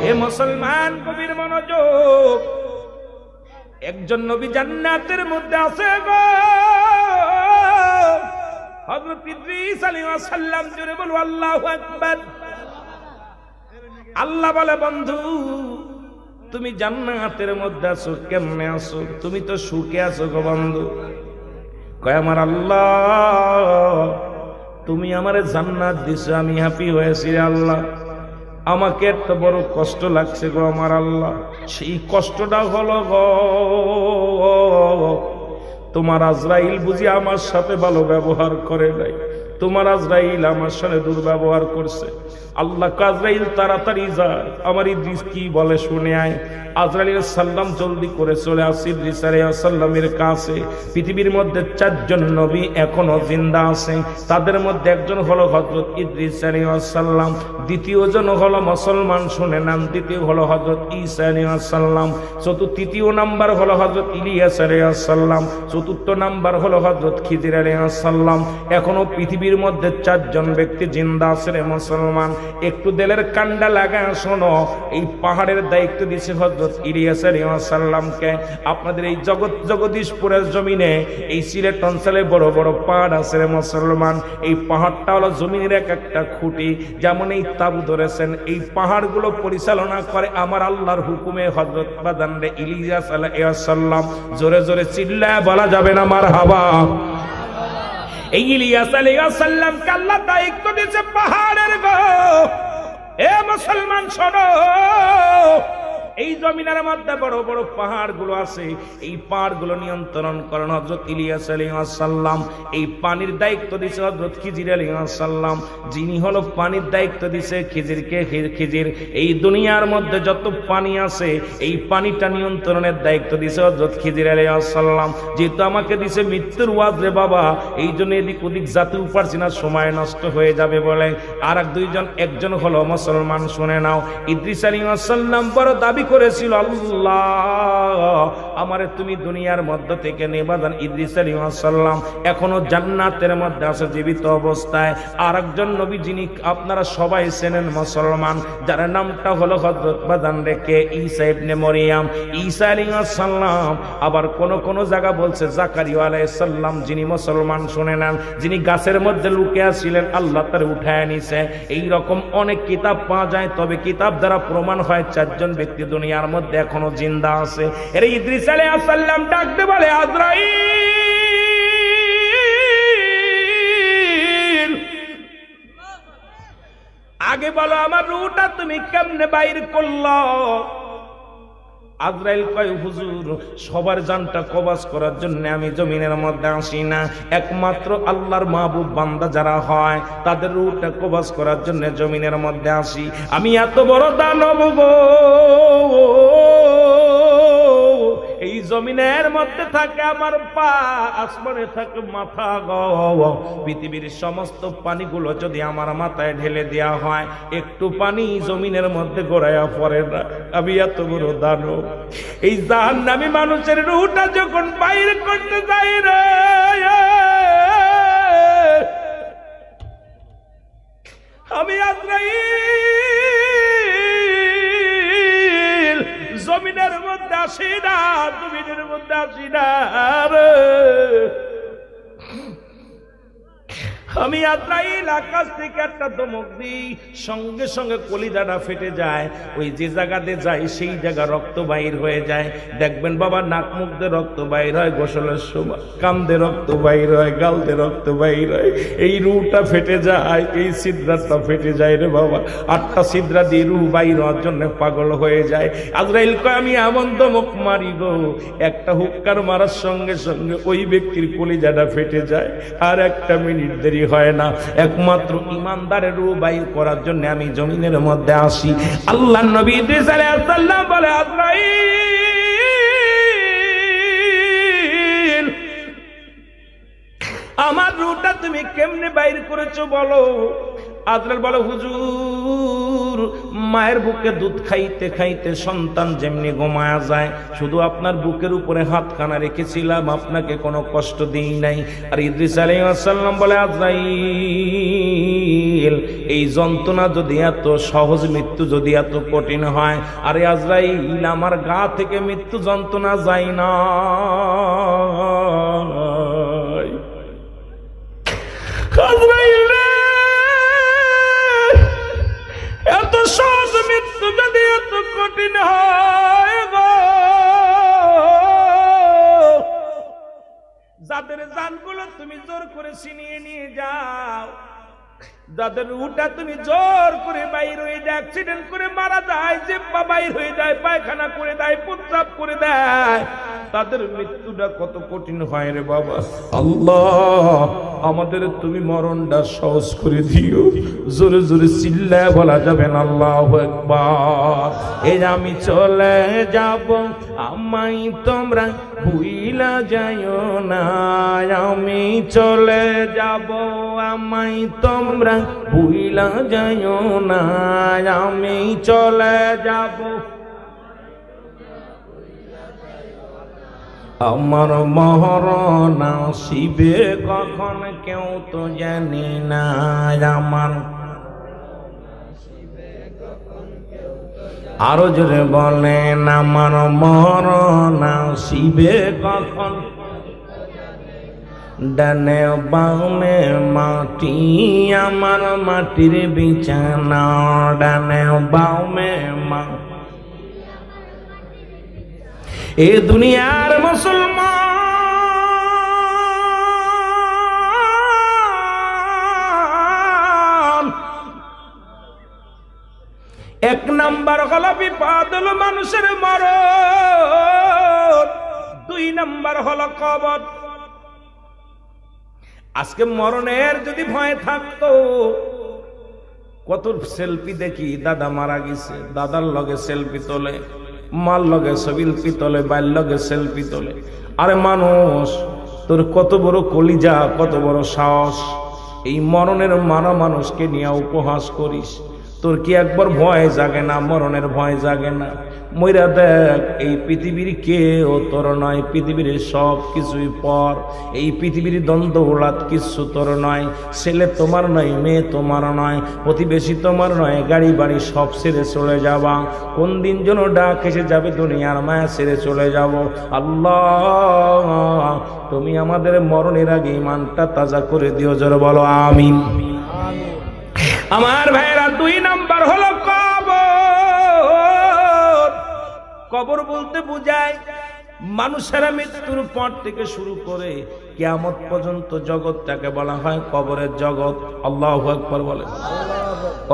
এ মুসলমান, কবির মনোযোগ। একজন নবী জান্নাতের মধ্যে আছে গো, হযরত ইদ্রিস আলাইহিস সালাম। জোরে বলো আল্লাহু আকবার। আল্লাহ বলে, বন্ধু তুমি জান্নাতের মধ্যে আছো, কেমনে আছো? তুমি তো সুখে আছো গো বন্ধু। কয় আমার আল্লাহ, তুমি আমারে জান্নাত দিছো, আমি হ্যাপি হয়েছি আল্লাহ। আমাকে এত বড় কষ্ট লাগছে গো আমার আল্লাহ। সেই কষ্টটা হলো গো, তোমার আজরাইল বুঝি আমার সাথে ভালো ব্যবহার করে নাই, তোমার আজরাইল আমার সাথে দুর্ব্যবহার করছে। আল্লাহ আজরাইল তাড়াতাড়ি যায়, আমার ইদ্রিস কি বলে শুনে আয়। আজরাইল সাল্লাম জলদি করে চলে আসে ইদ্রিস আলাইহিস সালামের কাছে। পৃথিবীর মধ্যে 4 জন নবী এখনো জিন্দা আছে, তাদের মধ্যে একজন হলো হযরত ইদ্রিস আলাইহিস সালাম, দ্বিতীয় জন হলো মুসলমান শুনে নাম, দ্বিতীয় হলো হযরত ঈসা আলাইহিস সালাম, তৃতীয় নাম্বার হলো হযরত ইলিয়াস আলাইহিস সালাম, চতুর্থ নাম্বার হলো হযরত খিজির আলাইহিস সালাম। এখনো পৃথিবী পৃথিবীর মধ্যে 4 জন ব্যক্তি জিন্দা আছে রে মুসলমান। একটু দিলের কান্ডা লাগা শোনো, এই পাহাড়ের দায়িত্ব দিয়েছে হযরত ইলিয়াস আলাইহিস সালামকে। আপনাদের এই জগদীশপুরের জমিনে, এই সিলেট অঞ্চলে বড় বড় পাহাড় আছে রে মুসলমান। এই পাহাড়টা হলো জমিনের এক একটা খুঁটি। যেমন এই তাবু ধরেছেন, এই পাহাড়গুলো পরিচালনা করে আমার আল্লাহর হুকুমে হযরত বাদান রে ইলিয়াস আলাইহিস সালাম। জোরে জোরে চিল্লায় বলা যাবে না মারহাবা। এই ইলিয়াস আলাইহিস সালামকে আল্লাহ দায়িত্ব দিয়েছে পাহাড়ের গো। এ মুসলমান শোনো, এই জমিনের মধ্যে বড় বড় পাহাড়গুলো আছে, এই পাহাড়গুলো নিয়ন্ত্রণ করেন হযরত ইলিয়াস আলাইহিস সালাম। এই পানির দায়িত্ব দিয়েছে হযরত খিজির আলাইহিস সালাম, যিনি হলো পানির দায়িত্ব দিয়েছে খিজিরকে। খিজির এই দুনিয়ার মধ্যে যত পানি আছে, এই পানিটা নিয়ন্ত্রণের দায়িত্ব দিয়েছে হযরত খিজির আলাইহিস সালাম। যেহেতু আমাকে দিয়েছে মৃত্যুর ওয়াজ রে বাবা, এই জন্য এদিক ওদিক যেতেও পারছি না, সময় নষ্ট হয়ে যাবে বলে। আর একজন হলো মুসলমান, শুনে নাও। ইদ্রিস আলাইহিস সালাম বড় দাবি করেছিল, আল্লাহ আমারে তুমি দুনিয়ার মধ্যে থেকে নেবাদান। ইদ্রিস আলাইহিস সালাম এখনো জান্নাতের মধ্যে আছে জীবিত অবস্থায়। আর একজন নবী যিনি আপনারা সবাই চেনেন মুসলমান, যার নামটা হলো হযরত বাদান রেখে ঈসা ইবনে মরিয়ম। ঈসা আলাইহিস সালাম আবার কোন জায়গা বলছে জাকারিয়া আলাইহিস সালাম, যিনি মুসলমান শুনে নেন, যিনি গাছের মধ্যে লুকিয়ে ছিলেন, আল্লাহ তার উঠায় নিছে। এই রকম অনেক কিতাব পাওয়া যায়, তবে কিতাব দ্বারা প্রমাণ হয় 4 জন ব্যক্তি দুনিয়ার মধ্যে এখনো জিন্দা আছে। এর ইদ্রিস আলাইহিস সালাম ডাকতে বলে, আজরাইল আগে বলো আমার রূহটা তুমি কেমনে বাইর করলো? আজরাইল কয়, হুজুর সবার জানটা কবজ করার জন্য আমি জমিনের মধ্যে আসি না, একমাত্র আল্লাহর মাহবুব বান্দা যারা হয় তাদের রূহটা কবজ করার জন্য জমিনের মধ্যে আসি। আমি এত বড় দানব গো, এই জমিনের মধ্যে থাকে আমার পা, আসমানে থাকে মাথা গো। পৃথিবীর সমস্ত পানিগুলো যদি আমার মাথায় ঢেলে দেওয়া হয়, একটু পানি জমিনের মধ্যে গড়াইয়া পড়ে না। আমি এত বড় দানব। এই জাহান্নামী মানুষের রূহটা যখন বাইর করতে যাই রে, আমি আজরাইল জমিনের মধ্যে আসি না, জমিনের মধ্যে আসি না রে। আমি আজরাইল আকাশ থেকে একটা ধমক দিই, সঙ্গে সঙ্গে কলিজাটা ফেটে যায়। ওই যে জায়গাতে যায় সেই জায়গা রক্ত বাইর হয়ে যায়। দেখবেন বাবা, নাক মুখ দিয়ে রক্ত বাইর হয় গোসলের সময়, কান দিয়ে রক্ত বাইর হয়, গাল দিয়ে রক্ত বাইর হয়। এই রুহটা ফেটে যায়, এই ছিদ্রটা ফেটে যায় রে বাবা। 8টা ছিদ্র দিয়ে রুহ বাইর হওয়ার জন্য পাগল হয়ে যায়। আজরাইল কয়, আমি এমন ধমক মারি গো, একটা হুক্কার মারার সঙ্গে সঙ্গে ওই ব্যক্তির কলিজাটা ফেটে যায়। আর একটা মিনিট দেরি হয় না, একমাত্র ইমানদারের রূহ বাইর করার জন্য আমি জমিনের মধ্যে আসি। আল্লাহর নবী ইদ্রিস আলাইহিস সালাম বলে, আজরাইল আমার রূহটা তুমি কেমনে বাইর করেছো বলো? আজরাইল বলে, হুজুর মায়ের বুকে দুধ খাইতে খাইতে সন্তান যেমনি ঘুমায়া যায়, শুধু আপনার বুকের উপরে হাতখানা রেখেছিলাম, আপনাকে কোনো কষ্ট দিই নাই। আর ইদ্রিস আলাইহিস সালাম বলে, আজরাইল এই যন্ত্রণা যদি এত সহজ, মৃত্যু যদি এত কঠিন হয়, আরে আজরাইল আমার গা থেকে মৃত্যু যন্ত্রণা যায় না। আজরাইল এত সহজ মৃত্যু যদি এত কঠিন হয় গো, যাদের জানগুলো তুমি জোর করে ছিনিয়ে নিয়ে যাও, যাদের রুহটা তুমি জোর করে বাইর হয়ে যায়, অ্যাক্সিডেন্ট করে মারা যায়, যে বাইর হয়ে যায়, পায়খানা করে দেয়, প্রস্রাব করে দেয়, তাদের মৃত্যুটা কত কঠিন হয় রে বাবা। আল্লাহ আমাদের তুমি মরণটা সহজ করে দিও। জোরে জোরে চিল্লায় বলা যাবে না আল্লাহু আকবার। এই আমি চলে যাব, আমায় তোমরা ভুইলা যাইও না, আমি চলে যাব, আমায় তোমরা ভুইলা যাইও না, আমি চলে যাব। আমার মরণ আসিবে কখন কেউ তো জানি না, আমার আরো জোরে বলেন আমার মরণ আসিবে কখন, ডানে বামে মাটি আমার মাটির বিছানা, ডানে বামে মাটি। এ দুনিয়ার মুসলমান এক নাম্বার হলো বিপদ হলো মানুষের মরণ, দুই নাম্বার হলো কবর। আজকে মরণের যদি ভয় থাকতো, কত সেলফি দেখি দাদা মারা গেছে, দাদার লগে সেলফি তোলে, মার লগে সেলফি তোলে, বাইর লগে সেলফি তোলে। আরে মানুষ, তোর কত বড় কলিজা, কত বড় সাহস, এই মরণের মারা মানুষকে নিয়ে উপহাস করিস। তোর কি একবার ভয় জাগে না? মরণের ভয় জাগে না? মইরা দেখ, এই পৃথিবীর কেউ তোর নয়, পৃথিবীর সব কিছুই পর, এই পৃথিবীর দ্বন্দ্ব ওলাদ কিছু তোর নয়। ছেলে তোমার নয়, মেয়ে তোমার নয়, প্রতিবেশী তোমার নয়, গাড়ি বাড়ি সব ছেড়ে চলে যাবা। কোন দিন যেন ডাক এসে যাবে, দুনিয়ার মায়া ছেড়ে চলে যাব। আল্লাহ, তুমি আমাদের মরণের আগে ইমানটা তাজা করে দিও, জোরে বলো আমিন। আমার ভাইরা, দুই নাম্বার হলো কবর। কবর বলতে বুঝায় মানুষেরা মৃত্যুর পর থেকে শুরু করে কিয়ামত পর্যন্ত জগৎটাকে বলা হয় কবরের জগৎ। আল্লাহু আকবার বলেন।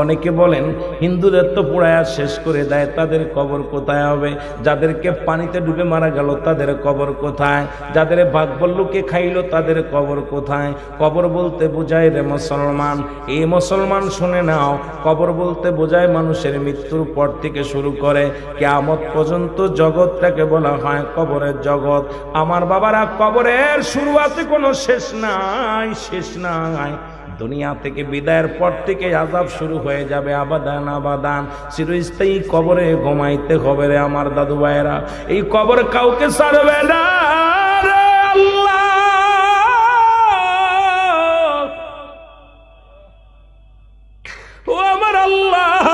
অনেকে বলেন হিন্দুদের তো পোড়ায়া শেষ করে দেয়, তাদের কবর কোথায় হবে? যাদেরকে পানিতে ডুবে মারা গেল তাদের কবর কোথায়? যাদের বাঘবল্লুকে খাইলো তাদের কবর কোথায়? কবর বলতে বোঝায় রে মুসলমান, এই মুসলমান শুনে নাও, কবর বলতে বোঝায় মানুষের মৃত্যুর পর থেকে শুরু করে কিয়ামত পর্যন্ত জগৎটাকে বলা হয় কবরের জগৎ। আমার বাবারা, কবরের শুরু আছে, কোনো শেষ নাই, শেষ নাই। দুনিয়া থেকে বিদায়ের পর থেকে আযাব শুরু হয়ে যাবে, আবাদান আবাদান, চিরস্থায়ী কবরে ঘুমাইতে হবে রে আমার দাদু ভাইয়েরা। এই কবর কাউকে ছাড়বে না রে আল্লাহ। ও আমার আল্লাহ,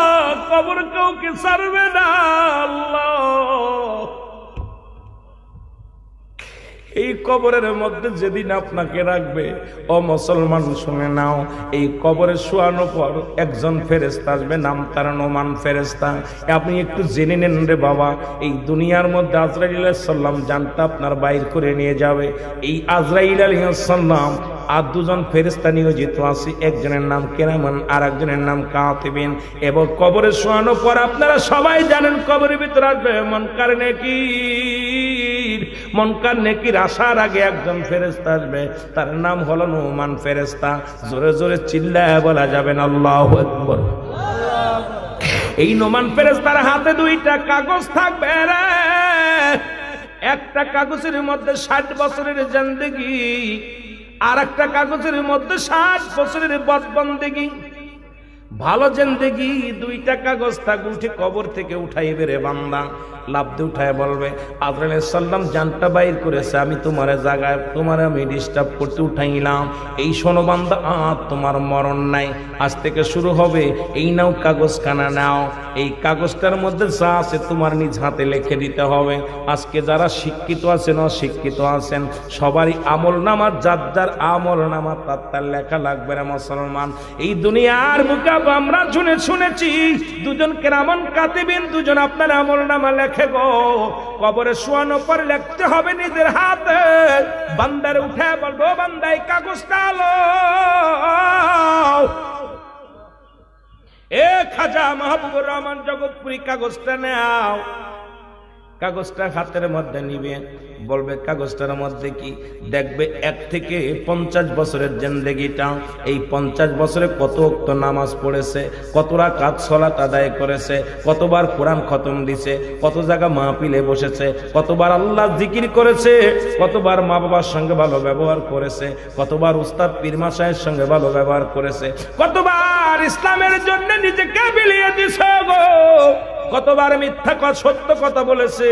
কবর কাউকে ছাড়বে না আল্লাহ। এই কবরের মধ্যে যেদিন আপনাকে রাখবে, ও মুসলমান শুনে নাও, এই কবরে শোয়ানোর পর একজন ফেরেশতা আসবে, নাম তার নোমান ফেরেশতা। আপনি একটু জেনে নেন রে বাবা, এই দুনিয়ার মধ্যে আজরাইল আলাইহিস সালাম জানটা আপনার বাইর করে নিয়ে যাবে। এই আজরাইল আলাইহিস সালাম আর দুজন ফেরেশতা নিয়োজিত আছে, একজনের নাম কিরামান আর একজনের নাম কাতিবিন। এবং কবরে শোয়ানোর পর আপনারা সবাই জানেন কবরের ভিতরে আসবে মুনকার নেকির। মুনকার নেকির আসার আগে একজন ফেরেশতা আসবে, তার নাম হলো নোমান ফেরেশতা। জোরে জোরে চিল্লায় বলা যাবে না আল্লাহু আকবার। এই নোমান ফেরেশতার হাতে দুইটা কাগজ থাকবে রে। একটা কাগজের মধ্যে 60 বছরের জিন্দেগি, আর একটা কাগজের মধ্যে 60 বছরের বদবন্দেগি। ভালো জিন্দেগি দুইটা কাগজ থাকবে, উঠে কবর থেকে উঠাইবে রে বান্দা, লাভ দিয়ে উঠায় বলবে আজরাইল আলাইহিস সালাম জানটা বাইর করেছে, আমি তোমার জায়গায় তোমার আমি ডিস্টার্ব করতে উঠাইলাম। এই শোনো বান্দা, তোমার মরণ নাই, আজ থেকে শুরু হবে। এই নাও কাগজখানা নাও, এই কাগজটার মধ্যে যা আছে তোমার নিজ হাতে লিখে দিতে হবে। আজকে যারা শিক্ষিত আছেন অশিক্ষিত আছেন সবারই আমল নামা, যার যার আমল নামা তার লেখা লাগবে রে মুসলমান। এই দুনিয়ার বুকে আমরা শুনেছি দুজন কিরামান কাতিবিন, দুজন আপনার আমল নামা লেখে গো। কবরে শোয়ানোর পর লিখতে হবে নিজের হাতে। বান্দার উঠে বলবো, বান্দা এই কাগজটা লো। এ খাজা মাহবুবুর রহমান জগৎপুরী, কাগজটা নাও। কাগজটা হাতের মধ্যে নিবে, বলবে কাগজটার মধ্যে কি? দেখবে 1 থেকে 50 বছরের জিন্দেগিটা। এই 50 বছরে কত ওয়াক্ত নামাজ পড়েছে, কত রাকাত সালাত আদায় করেছে, কতবার কোরআন খতম দিছে, কত জায়গা মাহফিলে বসেছে, কতবার আল্লাহ জিকির করেছে, কতবার মা বাবার সঙ্গে ভালো ব্যবহার করেছে, কতবার উস্তাদ পীর মাশায়েখের সঙ্গে ভালো ব্যবহার করেছে, কতবার ইসলামের জন্য নিজেকে বিলিয়ে দিছে গো। কতবার মিথ্যা কথা সত্য কথা বলেছে,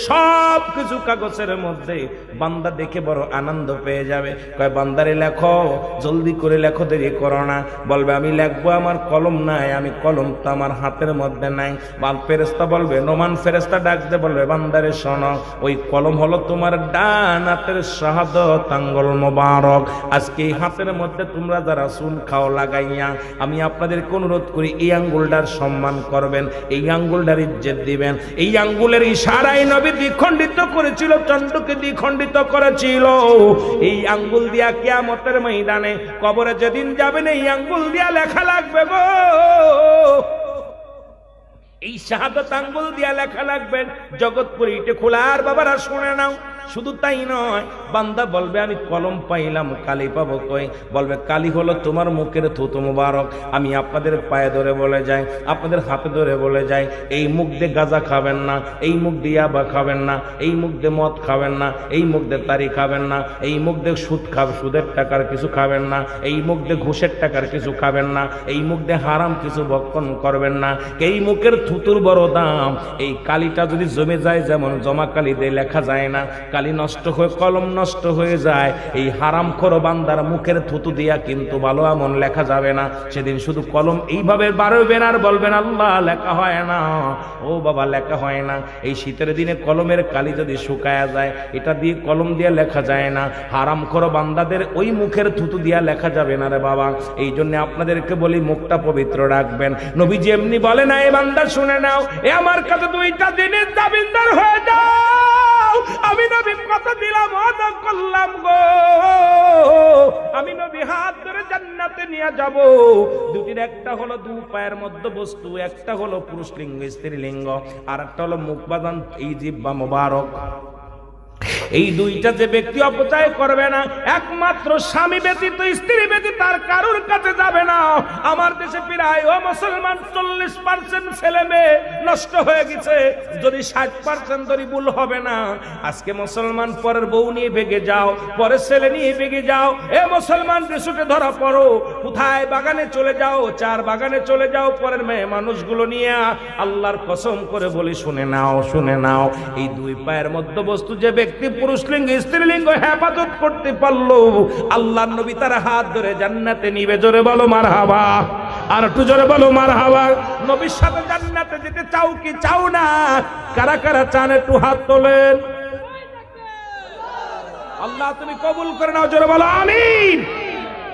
সব কিছু কাগজের মধ্যে। বান্দা দেখে বড় আনন্দ পেয়ে যাবে, কয় বান্দারে লেখো, জলদি করে লেখো, দেরি করো না। বলবে আমি লিখবো, আমার কলম নাই, আমি কলম তো আমার হাতের মধ্যে নাই। ফেরেশতা বলবে, নোমান ফেরেশতা ডাক দে, বলবে বান্দারে শোনো, ওই কলম হলো তোমার ডান হাতের শাহাদাত আঙ্গুল মোবারক। আজকে এই হাতের মধ্যে তোমরা যারা চুন খাও লাগাইয়া, আমি আপনাদেরকে অনুরোধ করি এই আঙ্গুলটার সম্মান করবেন, এই আঙ্গুলটার ইজ্জত দিবেন। এই আঙ্গুলের ইশারায় নবী দ্বিখণ্ডিত করেছিল, চন্দ্রকে দ্বিখণ্ডিত করেছিল। এই আঙ্গুল দিয়া কিয়ামতের ময়দানে কবরে যেদিন যাবেন, এই আঙ্গুল দিয়া লেখা লাগবে গো, এই শাহাদাত আঙ্গুল দিয়া লেখা লাগবে। জগৎপুরি ইটে খোলার বাবারা শুনে নাও। শুধু তাই নয়, বান্দা বলবে আমি কলম পাইলাম, কালি পাবো কই? বলবে কালি হলো তোমার মুখের থুতু মুবারক। আমি আপনাদের পায়ে ধরে বলে যাই, আপনাদের হাতে ধরে বলে যাই, এই মুখ দিয়ে গাঁজা খাবেন না, এই মুখ দিয়ে ইয়াবা খাবেন না, এই মুখ দিয়ে মদ খাবেন না, এই মুখ দিয়ে তারি খাবেন না, এই মুখ দিয়ে সুদের টাকার কিছু খাবেন না, এই মুখ দিয়ে ঘুষের টাকার কিছু খাবেন না, এই মুখ দিয়ে হারাম কিছু ভক্ষণ করবেন না। এই মুখের থুতুর বড় দাম। এই কালিটা যদি জমে যায়, যেমন জমা কালি দিয়ে লেখা যায় না, কালি নষ্ট হয়ে কলম নষ্ট হয়ে যায়, এই হারামখোর বান্দার মুখের থুতু দিয়া কিন্তু ভালো আমল লেখা যাবে না। সেদিন শুধু কলম এইভাবে বাড়বেন আর বলবেন আল্লাহ লেখা হয় না, ও বাবা লেখা হয় না। এই শীতের দিনে কলমের কালি যদি শুকায়া যায়, এটা দিয়ে কলম দিয়ে লেখা যায় না। হারামখোর বান্দাদের ওই মুখের থুতু দিয়া লেখা যাবে না রে বাবা। এই জন্য আপনাদেরকে বলি মুখটা পবিত্র রাখবেন। নবীজি এমনি বলে না, এ বান্দা শুনে নাও, এ আমার কাছে দুইটা দিনের দাবিনদার হয়ে যাও। আমি নবী কথা দিলাম, আদা করলাম গো, আমি নবী হাত ধরে জান্নাতে নিয়ে যাব। দুটির একটা হলো দু পায়ের মধ্যে বস্তু, একটা হলো পুরুষ লিঙ্গ স্ত্রী লিঙ্গ, আর একটা হলো মুখ বাদান, এই জিহ্বা মোবারক। এই দুইটা যে ব্যক্তি অপচয় করবে না, একমাত্র স্বামী ব্যতীত স্ত্রী ব্যতীত তার কারোর কাছে যাবে না। আমার দেশে প্রায় ও মুসলমান 40% ছেলে মেয়ে নষ্ট হয়ে গেছে, যদি 60% ধরি ভুল হবে না। আজকে মুসলমান পরের বউ নিয়ে ভেগে যাও, পরের ছেলে নিয়ে ভেগে যাও। এ মুসলমান রিসুটে ধরা পড়ো, কোথায় বাগানে চলে যাও, চার বাগানে চলে যাও, পরের মেয়ে মানুষগুলো নিয়ে। আল্লাহর কসম করে বলি, শুনে নাও, শুনে নাও, এই দুই পায়ের মধ্যে বস্তু যে ব্যক্তি পুরুষ লিঙ্গ স্ত্রী লিঙ্গ হেফাজত করতে পারলো, আল্লাহর নবী তার হাত ধরে জান্নাতে নিবে। জোরে বলো মারহাবা, আর একটু জোরে বলো মারহাবা। নবীর সাথে জান্নাতে যেতে চাও কি চাও না? কারা কারা চান একটু হাত তোলেন। আল্লাহ তুমি কবুল করে নাও, জোরে বলো আমিন।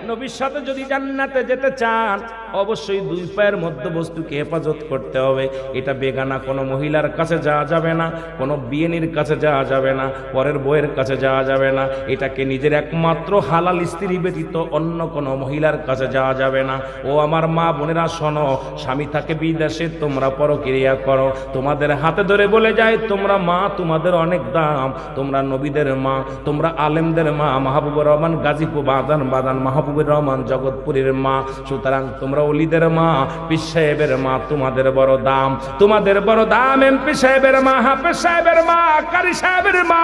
নবীর সাথে যদি জান্নাতে যেতে চান, অবশ্যই দুই পায়ের মধ্যে বস্তুকে হেফাজত করতে হবে। এটা বেগানা কোনো মহিলার কাছে যাওয়া যাবে না, কোনো বিয়েনির কাছে যাওয়া যাবে না, পরের বউয়ের কাছে যাওয়া যাবে না। এটাকে নিজের একমাত্র হালাল স্ত্রী ব্যতীত অন্য কোনো মহিলার কাছে যাওয়া যাবে না। ও আমার মা বোনেরা শোনো, স্বামী থাকে বিদেশে, তোমরা পরক্রিয়া করো, তোমাদের হাতে ধরে বলে যায়, তোমরা মা, তোমাদের অনেক দাম, তোমরা নবীদের মা, তোমরা আলেমদের মা, মাহবুবুর রহমান গাজীপুর বাদান মাহবুবুর রহমান জগৎপুরীর মা। সুতরাং তোমরা ওলিদের মা, পীর সাহেবের মা, তোমাদের বড় দাম, তোমাদের বড় দাম। এমপি সাহেবের মা, হাফেজ সাহেবের মা, কারি সাহেবের মা,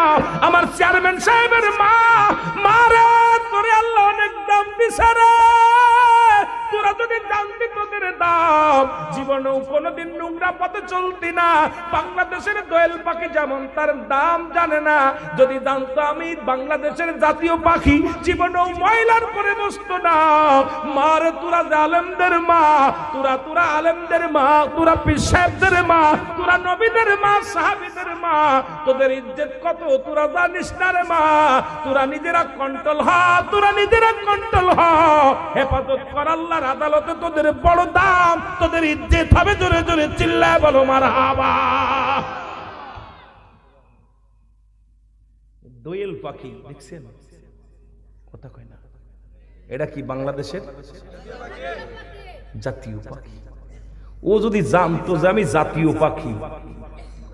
আমার চেয়ারম্যান সাহেবের মা। মারে তোরে আল্লাহ অনেক দাম দিছে রে, তোরা যদি জানতি তোদের দাম, জীবনেও কোনোদিন নোংরা পথে চলতি না। বাংলাদেশের দোয়েল পাখি যেমন তার দাম জানে না, যদি জানতো আমি বাংলাদেশের জাতীয় পাখি, জীবনেও ময়লার পরে বসতো না। মারে তোরা আলেমদের মা, তোরা আলেমদের মা, তোরা পীর সাহেবদের মা, তোরা নবীদের মা, সাহাবীদের মা, তোদের ইজ্জত কত তোরা জানিস না রে মা। তোরা নিজেরা কন্ট্রোল হ, তোরা নিজেরা কন্ট্রোল হ, হেফাজত কর আল্লাহর আদালতে, তোদের বড় দাম, তোদের ইজ্জত হবে। জোরে জোরে চিল্লায় বলো মারহাবা। দোয়েল পাখি দেখছেন, কথা কয় না, এটা কি বাংলাদেশের জাতীয় পাখি? ও যদি জানতো যে আমি জাতীয় পাখি,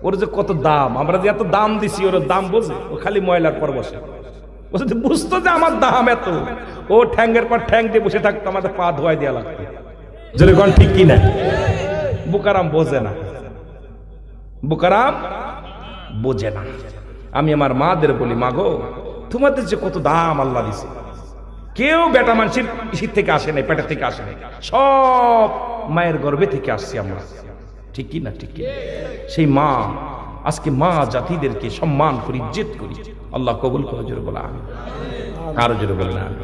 ওর যে কত দাম, আমরা যে এত দাম দিছি, ওর দাম বোঝে? ও খালি ময়লার পর বসে। ও যদি বুঝতো যে আমার দাম এত, ও ঠ্যাঙ্গের পর ঠ্যাং দিয়ে বসে থাকতো, আমাদের পা ধোয়াই দেওয়া লাগতো। যদি কোন ঠিক কিনা? বুকারাম বোঝে না, বুকারাম বোঝে না। আমি আমার মাদের বলি, মা গো, তোমাদের যে কত দাম আল্লাহ দিছে, কেউ বেটা মানুষের ইসির থেকে আসে নাই, পেটের থেকে আসে নাই, সব মায়ের গর্ভে থেকে আসছি আমরা। ঠিক কি না? ঠিক কি? সেই মা, আজকে মা জাতিদেরকে সম্মান করি, ইজ্জত করি। আল্লাহ কবুল করে, জোরে বলা আমিন। আরো জোরে বলেন আমিন।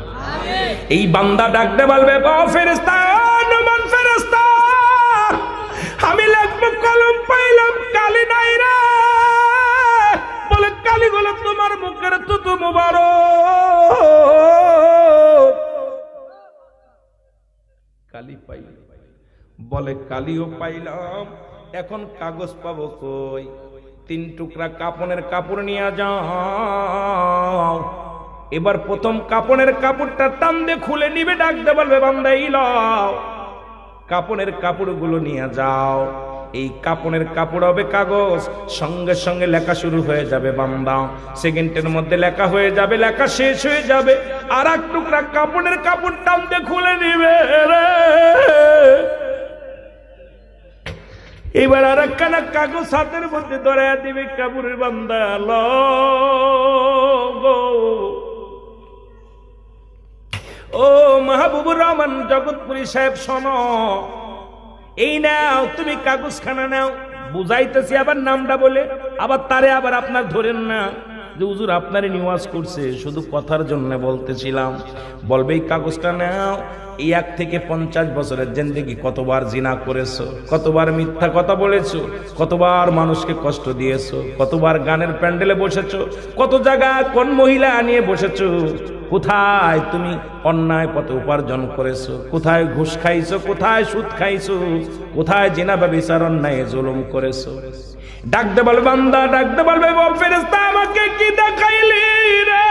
এই বান্দা ডাকতে বলবে, ও ফেরেশতা, নমান ফেরেশতা, আমি লিখবো, কলম পাইলাম, কালি নাই রে। বলে, কালি গুলো তোমার মুখের তুতু মুবারক। কালি পাই, বলে কালিও পাইলাম, এখন কাগজ পাবো কই? 3 টুকরা কাপড়ের কাপড় নিয়ে যাও। এবার প্রথম কাপড়ের কাপড়টা টান দিয়ে খুলে নিবে, ডাকতে বলবে, বান্দা এই লও, কাপড়ের কাপড়গুলো নিয়ে যাও। এই কাপড়ের কাপড় হবে কাগজ, সঙ্গে সঙ্গে লেখা শুরু হয়ে যাবে বান্দা, সেকেন্ডের মধ্যে লেখা হয়ে যাবে, লেখা শেষ হয়ে যাবে। আর 1 টুকরা কাপড়ের কাপড় টান দিয়ে খুলে নিবে রে। এবার আর একখানা কাগজ হাতের মধ্যে ধরে দিবে, কাপড়ের বান্দা লো গো। ও মাহবুবুর রহমান জগৎপুরী সাহেব, শোনো, এই নাও, তুমি কাগজখানা নাও। বুঝাইতেছি আবার নামটা বলে, আবার তারে আবার আপনার ধরেন না যে হুজুর আপনারে নিওয়াজ করছে, শুধু কথার জন্য বলতেছিলাম। বলবে, এই কাগজটা নাও। এই 1 থেকে 50 বছরের জিন্দেগি কতবার জিনা করেছো, কতবার মিথ্যা কথা বলেছো, কতবার মানুষকে কষ্ট দিয়েছো, কতবার গানের প্যান্ডেলে বসেছো, কত জায়গা কোন মহিলা নিয়ে বসেছো, কোথায় তুমি অন্যায় পথে উপার্জন করেছো, কোথায় ঘুষ খাইছো, কোথায় সুদ খাইছো, কোথায় জিনা ব্যভিচার অন্যায় জুলুম করেছো। ডাকতে বলবে বান্দা, ডাকতে বলবে, ও ফেরেশতা, আমাকে কি দেখাইলি রে?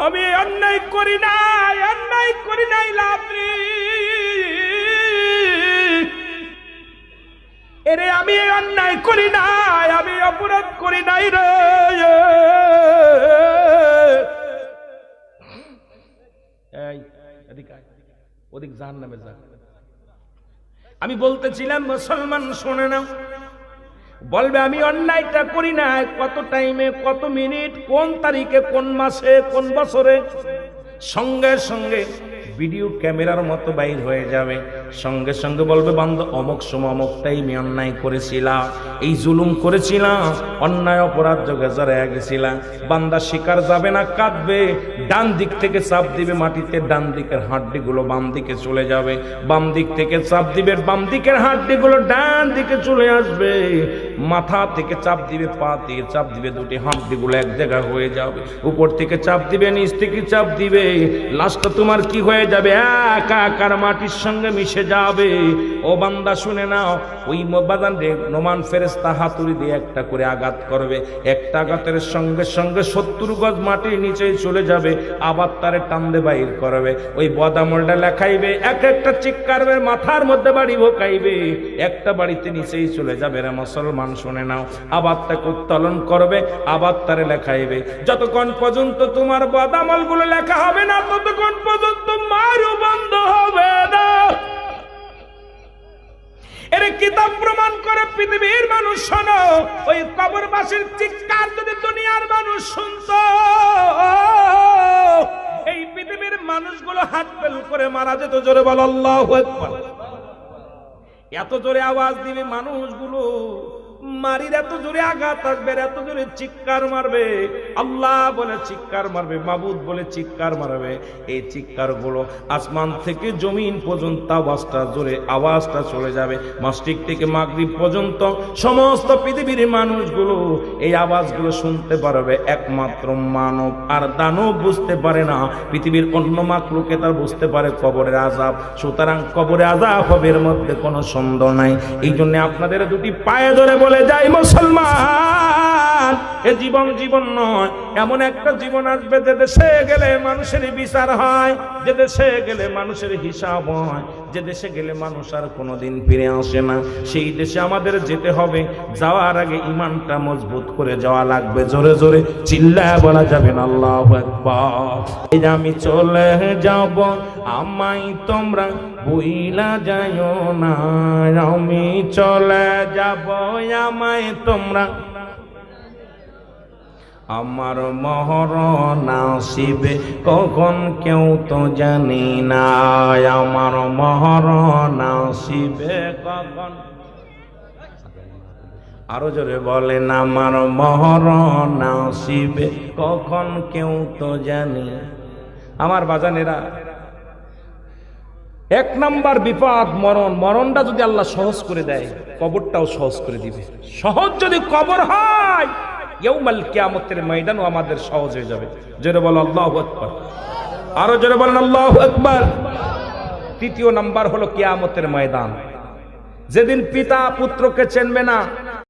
আমি অন্যায় করি নাই, অন্যায় করি নাই লাভি। এরে আমি অন্যায় করি নাই, আমি অপরাধ করি নাই রে। এই ওদিক জাহান্নামে যা। আমি বলতেছিলাম, মুসলমান শুনে নাও। বলবে, আমি অন্যায়টা করি নাই, কত টাইমে, কত মিনিট, কোন তারিখে, কোন মাসে, কোন বছরে, সঙ্গে সঙ্গে ভিডিও ক্যামেরার মতো বাইর হয়ে যাবে। সঙ্গে সঙ্গে বলবে, বান্দা অমুক সময় অমুক টাইমে অন্যায় করেছিলাম, এই জুলুম করেছিলাম, অন্যায় অপরাধ যোগে জড়ায় গেছিলাম। বান্দা শিকার যাবে না, কাঁদবে, ডান দিক থেকে চাপ দিবে মাটিতে, ডান দিকের হাড্ডিগুলো বাম দিকে চলে যাবে, বাম দিক থেকে চাপ দিবে, বাম দিকের হাড্ডিগুলো ডান দিকে চলে আসবে, মাথা থেকে চাপ দিবে, পা থেকে চাপ দিবে, দুটি হাড্ডিগুলো এক জায়গায় হয়ে যাবে, উপর থেকে চাপ দিবে, নিচ থেকে চাপ দিবে, লাস্টটা তোমার কি হয়ে যাবে? একাকার মাটির সঙ্গে মিশে যাবে। ও বান্দা শুনে নাও, ওই বাদান রে নোমান ফেরেশতা হাতুড়ি দিয়ে একটা করে আঘাত করবে, একটা আঘাতের সঙ্গে সঙ্গে 70 গজ মাটির নিচে চলে যাবে, আবার তারে টান্দে বাইর করবে, ওই বদামলটা লেখাইবে, এক একটা চিৎকারের মাথার মধ্যে বাড়ি ভোকাইবে, একটা বাড়িতে নিচেই চলে যাবে রে মুসলমান শুনে নাও। আবার তাকে উত্তোলন করবে, আবার তারে লেখাইবে। যতক্ষণ পর্যন্ত তোমার বদামল গুলো লেখা হবে না, ততক্ষণ পর্যন্ত মারও বন্ধ হবে না। এর কিতাব প্রমাণ করে, পৃথিবীর মানুষ শোনো, ওই কবরবাসীর চিৎকার যদি দুনিয়ার মানুষ শুনতো, এই পৃথিবীর মানুষগুলো হাত ফেল করে মারা যেত। জোরে বল আল্লাহু আকবার। এত জোরে আওয়াজ দিবে মানুষগুলো, মারির এত জোরে আঘাত আসবে, এত জোরে চিৎকার মারবে, আল্লাহ বলে চিৎকার মারবে, মাবুদ বলে চিৎকার মারবে। এই চিৎকার গুলো আসমান থেকে জমিন পর্যন্ত আওয়াজটা জোরে আওয়াজটা চলে যাবে। মাসরিক থেকে মাগরিব পর্যন্ত সমস্ত পৃথিবীর মানুষগুলো এই আওয়াজগুলো শুনতে পারবে। একমাত্র মানব আর দানব বুঝতে পারে না, পৃথিবীর অন্য মাখলুকে তার বুঝতে পারে কবরের আযাব। সুতরাং কবরে আযাব হবে, এর মধ্যে কোনো সন্দেহ নাই। এই জন্য আপনাদের দুটি পায়ে ধরে বলে যাই, মুসলমান, এ জীবন জীবন নয়, এমন একটা জীবন আসবে যে দেশে গেলে মানুষের বিচার হয়, যে দেশে গেলে মানুষের হিসাব হয়, যে দেশে গেলে মানুষ আর কোনোদিন ফিরে আসে না। সেই দেশে আমাদের যেতে হবে, যাওয়ার আগে ঈমানটা মজবুত করে যাওয়া লাগবে। জোরে জোরে চিল্লায় বলা যাবে না আল্লাহু আকবার। এই যে আমি চলে যাব, আমায় তোমরা ভুইলা যাইও না, আমি চলে যাব, আমায় তোমরা আমার মহরণ আসিবে কখন কেউ তো জানি না, আমার মহরণ আসিবে কখন। আরো জোরে বলেন, আমার মহরণ আসিবে কখন কেউ তো জানি। আমার বাজানেরা, এক নাম্বার বিপদ মরণ। মরণটা যদি আল্লাহ সহজ করে দেয়, কবরটাও সহজ করে দিবে। সহজ যদি কবর হয়, ইয়াউমাল কিয়ামতের ময়দানও আমাদের সহজ হয়ে যাবে। জোরে বলো আল্লাহু আকবার। আরো জোরে বলেন আল্লাহু আকবার। তৃতীয় নাম্বার হলো কিয়ামতের ময়দান, যেদিন পিতা পুত্রকে চিনবে না,